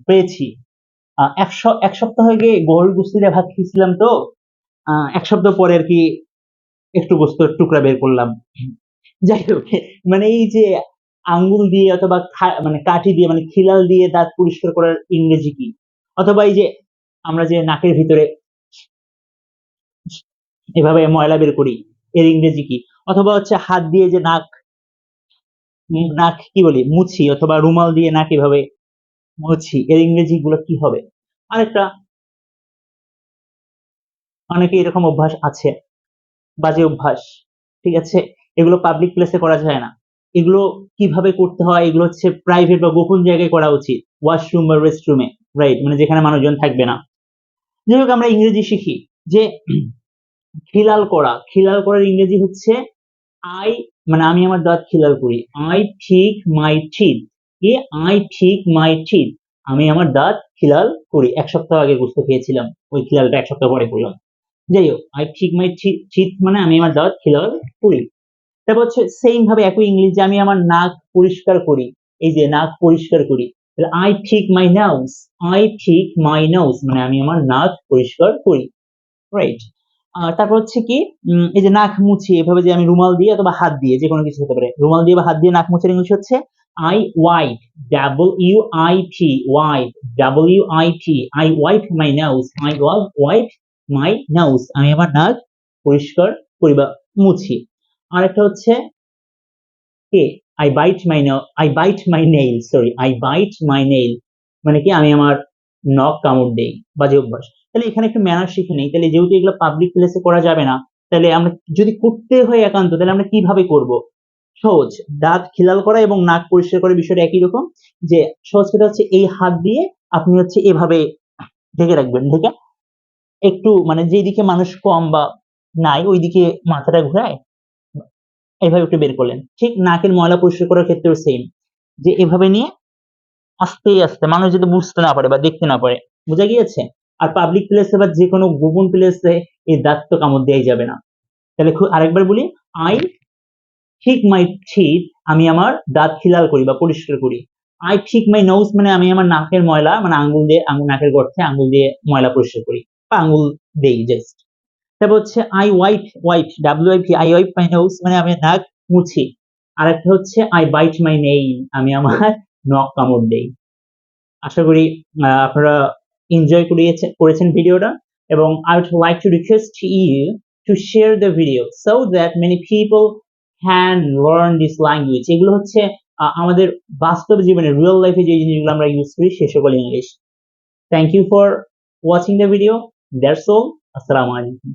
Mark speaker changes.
Speaker 1: পেয়েছি। এক সপ্তাহ আগে গরুর গোস্ত দিয়ে ভাত খেয়েছিলাম তো, এক সপ্তাহ পরে আর কি একটু গোস্তের টুকরা বের করলাম। যাই হোক, মানে এই যে আঙ্গুল দিয়ে অথবা মানে কাঠি দিয়ে মানে খিলাল দিয়ে দাঁত পরিষ্কার করার ইংরেজি কি? অথবা এই যে আমরা যে নাকের ভিতরে এভাবে ময়লা বের করি, এর ইংরেজি কি? অথবা হচ্ছে হাত দিয়ে যে নাক কি বলি মুছি, অথবা রুমাল দিয়ে নাক এভাবে মুছি, এর ইংরেজি গুলো কি হবে? আরেকটা, অনেকে এরকম অভ্যাস আছে, বাজে অভ্যাস, ঠিক আছে? এগুলো পাবলিক প্লেসে করা যায় না। এগুলো কিভাবে করতে হয়, এগুলো হচ্ছে প্রাইভেট বা গোপন জায়গায় করা উচিত, ওয়াশরুম বা রেস্টরুমে, রাইট? মানে যেখানে মানুষজন থাকবে না। যাই হোক, আমরা ইংরেজি শিখি যে খিলাল করার ইংরেজি হচ্ছে আই, মানে আমি আমার দাঁত খিলাল করি, আই ঠিক মাই টিথ। কি? আই ঠিক মাই টিথ, আমি আমার দাঁত খিলাল করি। এক সপ্তাহ আগে গোস্ত খেয়েছিলাম, ওই খিলালটা এক সপ্তাহ পরে করলাম। যাই হোক, আই ঠিক মাই টিথ মানে আমি আমার দাঁত খিলাল করি। তারপর হচ্ছে সেম ভাবে একই ইংলিশ, আমি আমার নাক পরিষ্কার করি, এই যে নাক পরিষ্কার করি, আই ঠিক মাই নাউজ, আই ঠিক মাই নাউজ মানে আমি আমার নাক পরিষ্কার করি, রাইট? তারপর হচ্ছে কি, এই যে নাক মুছি, এভাবে যে আমি রুমাল দিয়ে অথবা হাত দিয়ে, যে কোনো কিছু হতে পারে, রুমাল দিয়ে বা হাত দিয়ে নাক মুছার ইংলিশ হচ্ছে I wipe, W I P, wipe, W I P, I wipe my nose, I wipe my nose, আমি আমার নাক পরিষ্কার করি বা মুছি। আরেকটা হচ্ছে কে, I bite my nail, sorry, I bite my nail মানে কি আমি আমার নখ কামড় দেই, বাজে অভ্যাস। তাহলে এখানে একটু ম্যানার শিখে নেই, তাহলে যেহেতু এগুলো পাবলিক প্লেসে করা যাবে না, তাহলে আমরা যদি করতে হয় একান্ত, তাহলে আমরা কিভাবে করব? সহজ, দাঁত খিলাল করা এবং নাক পরিষ্কার করার বিষয়টা একই রকম। যে সহজ কথা হচ্ছে, এই হাত দিয়ে আপনি হচ্ছে এভাবে ঢেকে রাখবেন, ঢেকে একটু মানে যেদিকে মানুষ কম বা নাই ওইদিকে মাথাটা ঘুরায় এইভাবে একটু বের করলেন। ঠিক নাকের ময়লা পরিষ্কার করার ক্ষেত্রেও সেম, যে এভাবে নিয়ে আস্তে আস্তে মানুষ যদি বুঝতে না পারে বা দেখতে না পারে, বোঝা গিয়েছে? আর পাবলিক প্লেসে বা যে কোনো গোপন প্লেসে এই দাঁত তো কামড় দেওয়াই যাবে না। তাহলে আরেকবার বলি, আই ঠিক মাই টিথ, আমি আমার দাঁত খিলাল করি বা পরিষ্কার করি। আই ঠিক মাই নোজ মানে আমি আমার নাকের ময়লা মানে আঙ্গুল দিয়ে, নাকের গর্তে আঙ্গুল দিয়ে ময়লা পরিষ্কার করি বা আঙ্গুল দেই জাস্ট। তারপর হচ্ছে I wipe, W I P, I wipe my nose মানে আমি নাক মুছি। আরেকটা হচ্ছে আই বাইট মাই নেইল, আমি আমার নখ কামড় দেই। আশা করি আপনারা এনজয় করেছেন ভিডিওটা, এবং I would like to request you to share the video so that many people can learn this language. এগুলো হচ্ছে আমাদের বাস্তব জীবনে রিয়েল লাইফে যে জিনিসগুলো আমরা ইউজ করি সে সকল English. Thank you for watching the video. That's all. আসসালামু আলাইকুম।